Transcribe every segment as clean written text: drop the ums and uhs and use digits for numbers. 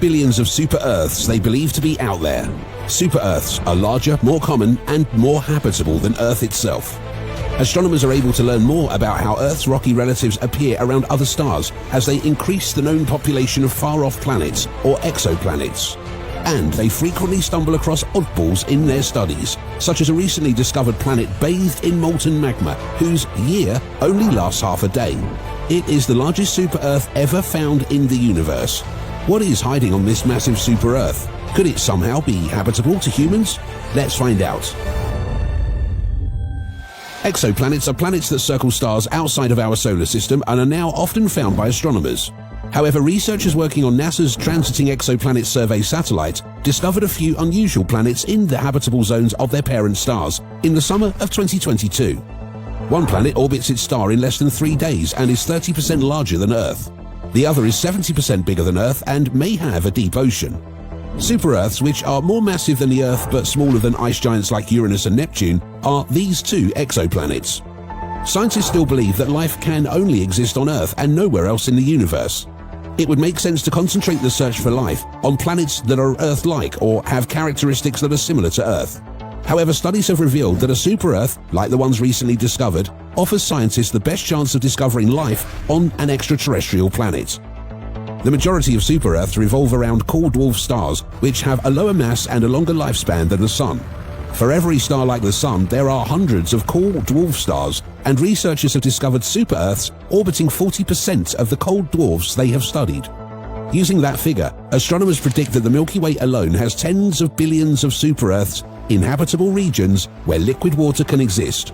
billions of super-Earths they believe to be out there. Super-Earths are larger, more common, and more habitable than Earth itself. Astronomers are able to learn more about how Earth's rocky relatives appear around other stars as they increase the known population of far-off planets, or exoplanets. And they frequently stumble across oddballs in their studies, such as a recently discovered planet bathed in molten magma, whose year only lasts half a day. It is the largest super-Earth ever found in the universe. What is hiding on this massive super-Earth? Could it somehow be habitable to humans? Let's find out. Exoplanets are planets that circle stars outside of our solar system and are now often found by astronomers. However, researchers working on NASA's Transiting Exoplanet Survey satellite discovered a few unusual planets in the habitable zones of their parent stars in the summer of 2022. One planet orbits its star in less than 3 days and is 30% larger than Earth. The other is 70% bigger than Earth and may have a deep ocean. Super-Earths, which are more massive than the Earth but smaller than ice giants like Uranus and Neptune, are these two exoplanets. Scientists still believe that life can only exist on Earth and nowhere else in the universe. It would make sense to concentrate the search for life on planets that are Earth-like or have characteristics that are similar to Earth. However, studies have revealed that a super-Earth, like the ones recently discovered, offers scientists the best chance of discovering life on an extraterrestrial planet. The majority of super-Earths revolve around cool dwarf stars, which have a lower mass and a longer lifespan than the Sun. For every star like the Sun, there are hundreds of cool dwarf stars, and researchers have discovered super-Earths orbiting 40% of the cold dwarfs they have studied. Using that figure, astronomers predict that the Milky Way alone has tens of billions of super-Earths in habitable regions where liquid water can exist.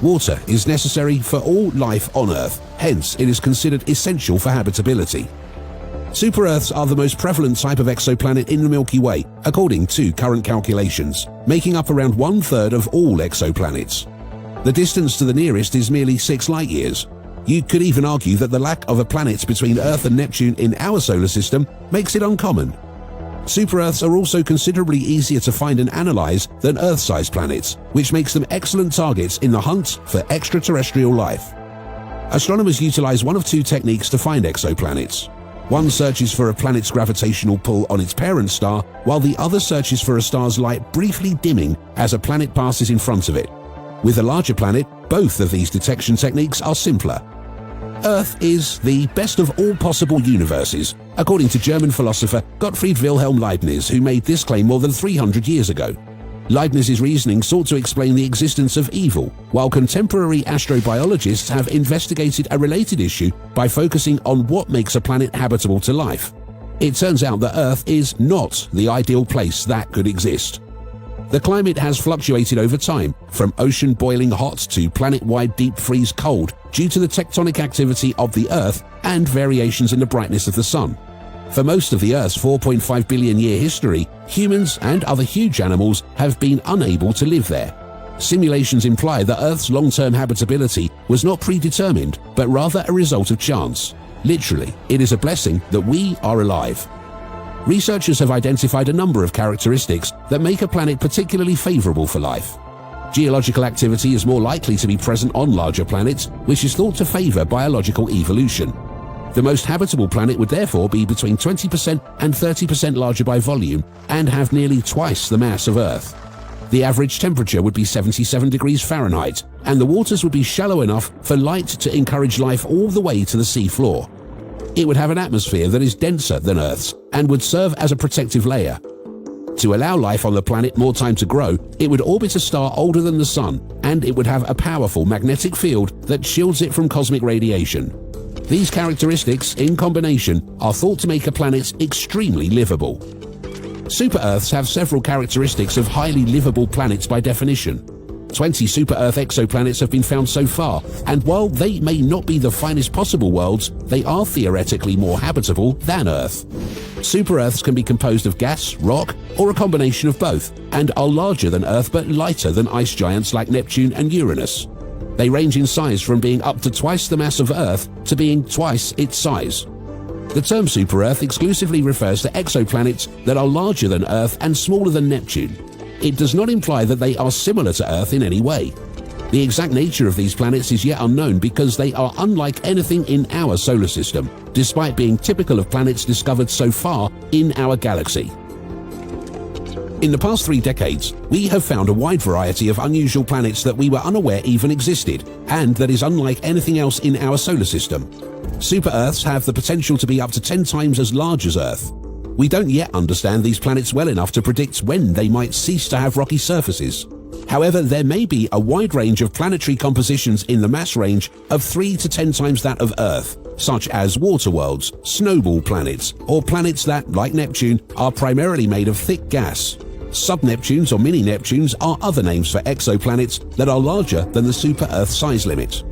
Water is necessary for all life on Earth, hence it is considered essential for habitability. Super-Earths are the most prevalent type of exoplanet in the Milky Way, according to current calculations, making up around 1/3 of all exoplanets. The distance to the nearest is merely 6 light-years. You could even argue that the lack of a planet between Earth and Neptune in our solar system makes it uncommon. Super-Earths are also considerably easier to find and analyze than Earth-sized planets, which makes them excellent targets in the hunt for extraterrestrial life. Astronomers utilize one of two techniques to find exoplanets. One searches for a planet's gravitational pull on its parent star, while the other searches for a star's light briefly dimming as a planet passes in front of it. With a larger planet, both of these detection techniques are simpler. Earth is the best of all possible universes, according to German philosopher Gottfried Wilhelm Leibniz, who made this claim more than 300 years ago. Leibniz's reasoning sought to explain the existence of evil, while contemporary astrobiologists have investigated a related issue by focusing on what makes a planet habitable to life. It turns out that Earth is not the ideal place that could exist. The climate has fluctuated over time, from ocean boiling hot to planet-wide deep freeze cold, due to the tectonic activity of the Earth and variations in the brightness of the Sun. For most of the Earth's 4.5 billion year history, humans and other huge animals have been unable to live there. Simulations imply that Earth's long-term habitability was not predetermined, but rather a result of chance. Literally, it is a blessing that we are alive. Researchers have identified a number of characteristics that make a planet particularly favorable for life. Geological activity is more likely to be present on larger planets, which is thought to favor biological evolution. The most habitable planet would therefore be between 20% and 30% larger by volume and have nearly twice the mass of Earth. The average temperature would be 77 degrees Fahrenheit, and the waters would be shallow enough for light to encourage life all the way to the sea floor. It would have an atmosphere that is denser than Earth's and would serve as a protective layer. To allow life on the planet more time to grow, it would orbit a star older than the Sun, and it would have a powerful magnetic field that shields it from cosmic radiation. These characteristics, in combination, are thought to make a planet extremely livable. Super-Earths have several characteristics of highly livable planets by definition. 20 super-Earth exoplanets have been found so far, and while they may not be the finest possible worlds, they are theoretically more habitable than Earth. Super-Earths can be composed of gas, rock, or a combination of both, and are larger than Earth but lighter than ice giants like Neptune and Uranus. They range in size from being up to twice the mass of Earth to being twice its size. The term super-Earth exclusively refers to exoplanets that are larger than Earth and smaller than Neptune. It does not imply that they are similar to Earth in any way. The exact nature of these planets is yet unknown because they are unlike anything in our solar system, despite being typical of planets discovered so far in our galaxy. In the past 3 decades, we have found a wide variety of unusual planets that we were unaware even existed, and that is unlike anything else in our solar system. Super-Earths have the potential to be up to 10 times as large as Earth. We don't yet understand these planets well enough to predict when they might cease to have rocky surfaces. However, there may be a wide range of planetary compositions in the mass range of 3 to 10 times that of Earth, such as water worlds, snowball planets, or planets that, like Neptune, are primarily made of thick gas. Sub-Neptunes or mini-Neptunes are other names for exoplanets that are larger than the super-Earth size limit.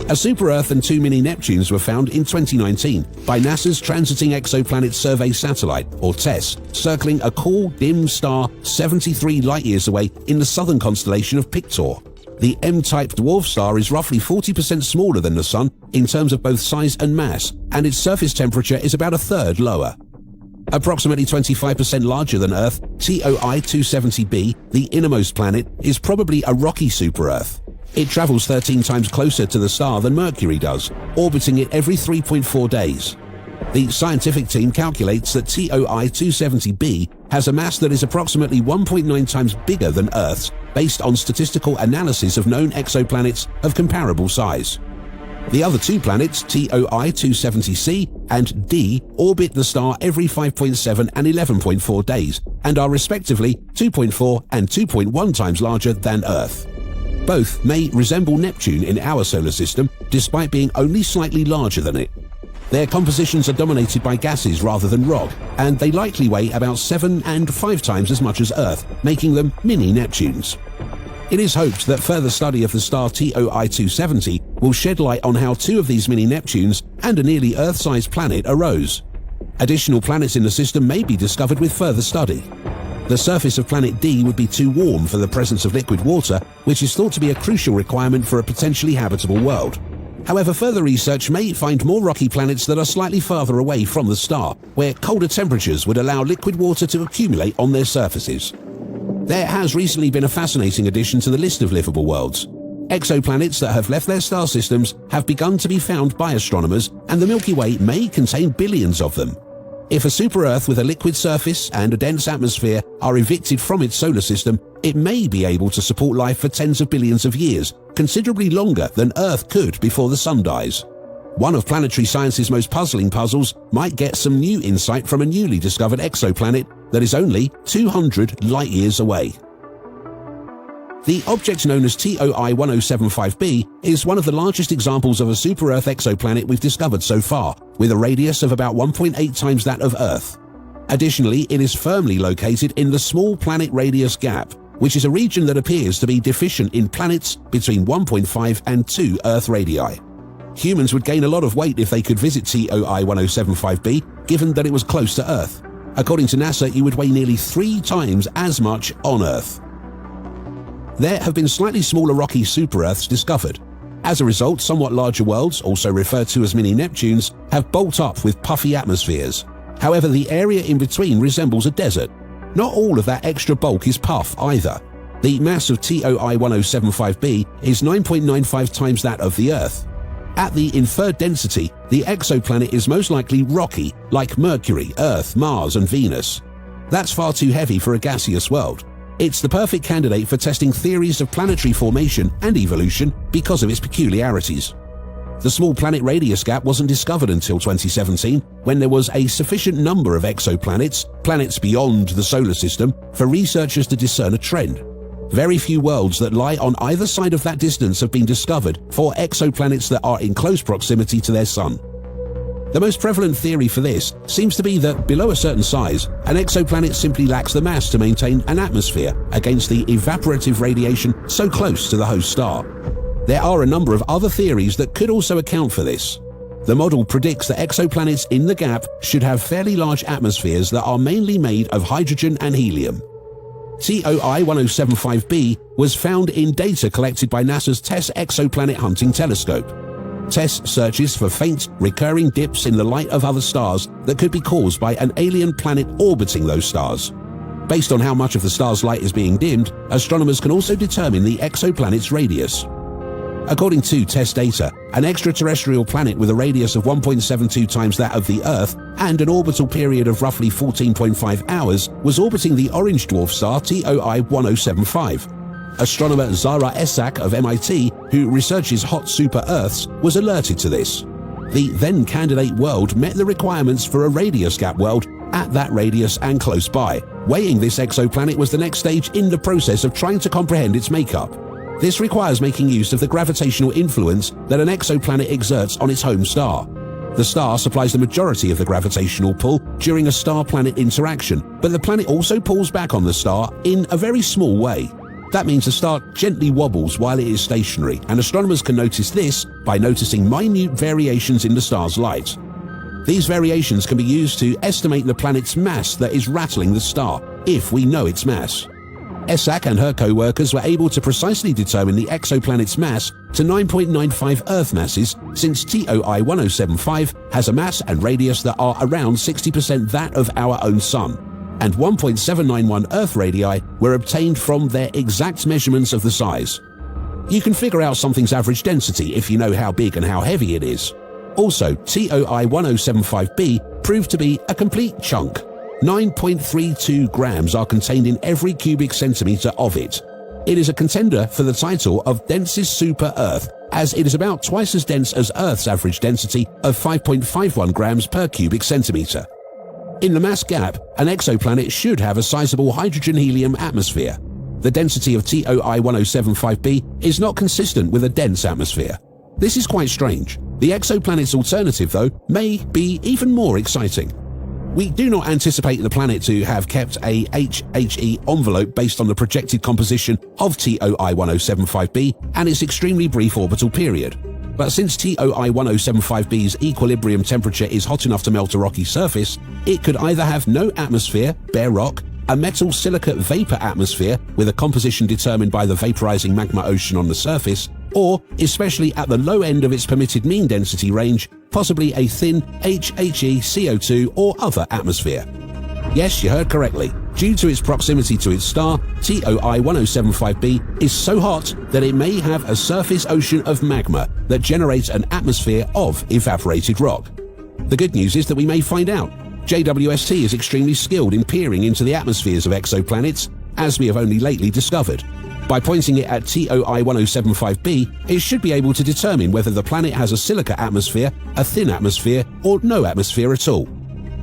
A super-Earth and 2 mini-Neptunes were found in 2019 by NASA's Transiting Exoplanet Survey Satellite, or TESS, circling a cool, dim star 73 light-years away in the southern constellation of Pictor. The M-type dwarf star is roughly 40% smaller than the Sun in terms of both size and mass, and its surface temperature is about a third lower. Approximately 25% larger than Earth, TOI 270b, the innermost planet, is probably a rocky super-Earth. It travels 13 times closer to the star than Mercury does, orbiting it every 3.4 days. The scientific team calculates that TOI 270b has a mass that is approximately 1.9 times bigger than Earth's, based on statistical analysis of known exoplanets of comparable size. The other 2 planets, TOI 270c and D, orbit the star every 5.7 and 11.4 days, and are respectively 2.4 and 2.1 times larger than Earth. Both may resemble Neptune in our solar system, despite being only slightly larger than it. Their compositions are dominated by gases rather than rock, and they likely weigh about 7 and 5 times as much as Earth, making them mini-Neptunes. It is hoped that further study of the star TOI 270 will shed light on how 2 of these mini-Neptunes and a nearly Earth-sized planet arose. Additional planets in the system may be discovered with further study. The surface of planet D would be too warm for the presence of liquid water, which is thought to be a crucial requirement for a potentially habitable world. However, further research may find more rocky planets that are slightly farther away from the star, where colder temperatures would allow liquid water to accumulate on their surfaces. There has recently been a fascinating addition to the list of livable worlds. Exoplanets that have left their star systems have begun to be found by astronomers, and the Milky Way may contain billions of them. If a super-Earth with a liquid surface and a dense atmosphere are evicted from its solar system, it may be able to support life for tens of billions of years, considerably longer than Earth could before the Sun dies. One of planetary science's most puzzling puzzles might get some new insight from a newly discovered exoplanet that is only 200 light-years away. The object known as TOI 1075b is one of the largest examples of a super-Earth exoplanet we've discovered so far, with a radius of about 1.8 times that of Earth. Additionally, it is firmly located in the Small Planet Radius Gap, which is a region that appears to be deficient in planets between 1.5 and 2 Earth radii. Humans would gain a lot of weight if they could visit TOI 1075b, given that it was close to Earth. According to NASA, you would weigh nearly 3 times as much on Earth. There have been slightly smaller rocky super-Earths discovered. As a result, somewhat larger worlds, also referred to as mini-Neptunes, have bulked up with puffy atmospheres. However, the area in between resembles a desert. Not all of that extra bulk is puff either. The mass of TOI 1075b is 9.95 times that of the Earth. At the inferred density, the exoplanet is most likely rocky, like Mercury, Earth, Mars, and Venus. That's far too heavy for a gaseous world. It's the perfect candidate for testing theories of planetary formation and evolution because of its peculiarities. The Small Planet Radius Gap wasn't discovered until 2017, when there was a sufficient number of exoplanets, planets beyond the solar system, for researchers to discern a trend. Very few worlds that lie on either side of that distance have been discovered for exoplanets that are in close proximity to their sun. The most prevalent theory for this seems to be that below a certain size, an exoplanet simply lacks the mass to maintain an atmosphere against the evaporative radiation so close to the host star. There are a number of other theories that could also account for this. The model predicts that exoplanets in the gap should have fairly large atmospheres that are mainly made of hydrogen and helium. TOI 1075b was found in data collected by NASA's TESS Exoplanet Hunting Telescope. TESS searches for faint, recurring dips in the light of other stars that could be caused by an alien planet orbiting those stars. Based on how much of the star's light is being dimmed, astronomers can also determine the exoplanet's radius. According to test data, an extraterrestrial planet with a radius of 1.72 times that of the Earth and an orbital period of roughly 14.5 hours was orbiting the orange dwarf star TOI 1075. Astronomer Zara Esak of MIT, who researches hot super-Earths, was alerted to this. The then-candidate world met the requirements for a radius gap world at that radius and close by. Weighing this exoplanet was the next stage in the process of trying to comprehend its makeup. This requires making use of the gravitational influence that an exoplanet exerts on its home star. The star supplies the majority of the gravitational pull during a star-planet interaction, but the planet also pulls back on the star in a very small way. That means the star gently wobbles while it is stationary, and astronomers can notice this by noticing minute variations in the star's light. These variations can be used to estimate the planet's mass that is rattling the star, if we know its mass. Esak and her co-workers were able to precisely determine the exoplanet's mass to 9.95 Earth masses, since TOI 1075 has a mass and radius that are around 60% that of our own Sun, and 1.791 Earth radii were obtained from their exact measurements of the size. You can figure out something's average density if you know how big and how heavy it is. Also, TOI 1075b proved to be a complete chunk. 9.32 grams are contained in every cubic centimeter of it. It is a contender for the title of densest super-Earth, as it is about twice as dense as Earth's average density of 5.51 grams per cubic centimeter. In the mass gap, an exoplanet should have a sizable hydrogen-helium atmosphere. The density of TOI 1075b is not consistent with a dense atmosphere. This is quite strange. The exoplanet's alternative, though, may be even more exciting. We do not anticipate the planet to have kept a HHE envelope based on the projected composition of TOI 1075b and its extremely brief orbital period. But since TOI 1075b's equilibrium temperature is hot enough to melt a rocky surface, it could either have no atmosphere, bare rock, a metal silicate vapor atmosphere with a composition determined by the vaporizing magma ocean on the surface, or, especially at the low end of its permitted mean density range, possibly a thin HHE CO2 or other atmosphere. Yes, you heard correctly. Due to its proximity to its star, TOI 1075b is so hot that it may have a surface ocean of magma that generates an atmosphere of evaporated rock. The good news is that we may find out. JWST is extremely skilled in peering into the atmospheres of exoplanets, as we have only lately discovered. By pointing it at TOI 1075b, it should be able to determine whether the planet has a silica atmosphere, a thin atmosphere, or no atmosphere at all.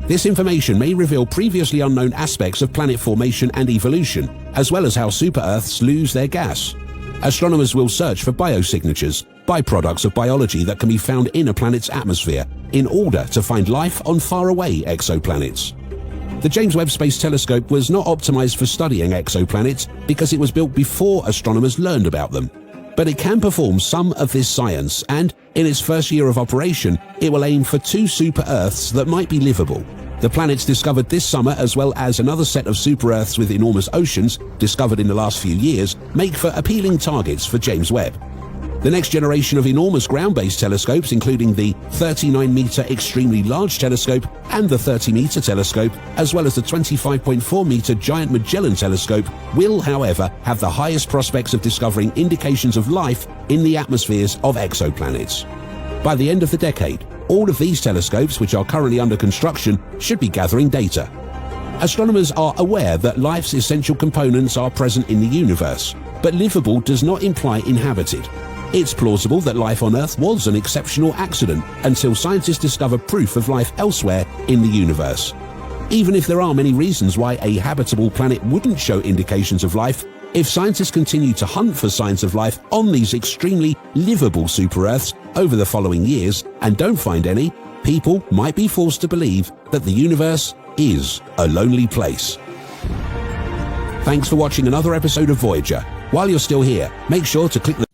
This information may reveal previously unknown aspects of planet formation and evolution, as well as how super-Earths lose their gas. Astronomers will search for biosignatures, byproducts of biology that can be found in a planet's atmosphere, in order to find life on faraway exoplanets. The James Webb Space Telescope was not optimized for studying exoplanets because it was built before astronomers learned about them. But it can perform some of this science, and in its first year of operation, it will aim for 2 super-Earths that might be livable. The planets discovered this summer, as well as another set of super-Earths with enormous oceans, discovered in the last few years, make for appealing targets for James Webb. The next generation of enormous ground-based telescopes, including the 39-meter Extremely Large Telescope and the 30-meter telescope, as well as the 25.4-meter Giant Magellan Telescope, will, however, have the highest prospects of discovering indications of life in the atmospheres of exoplanets. By the end of the decade, all of these telescopes, which are currently under construction, should be gathering data. Astronomers are aware that life's essential components are present in the universe, but livable does not imply inhabited. It's plausible that life on Earth was an exceptional accident until scientists discover proof of life elsewhere in the universe. Even if there are many reasons why a habitable planet wouldn't show indications of life, if scientists continue to hunt for signs of life on these extremely livable super-Earths over the following years and don't find any, people might be forced to believe that the universe is a lonely place. Thanks for watching another episode of Voyager. While you're still here, make sure to click the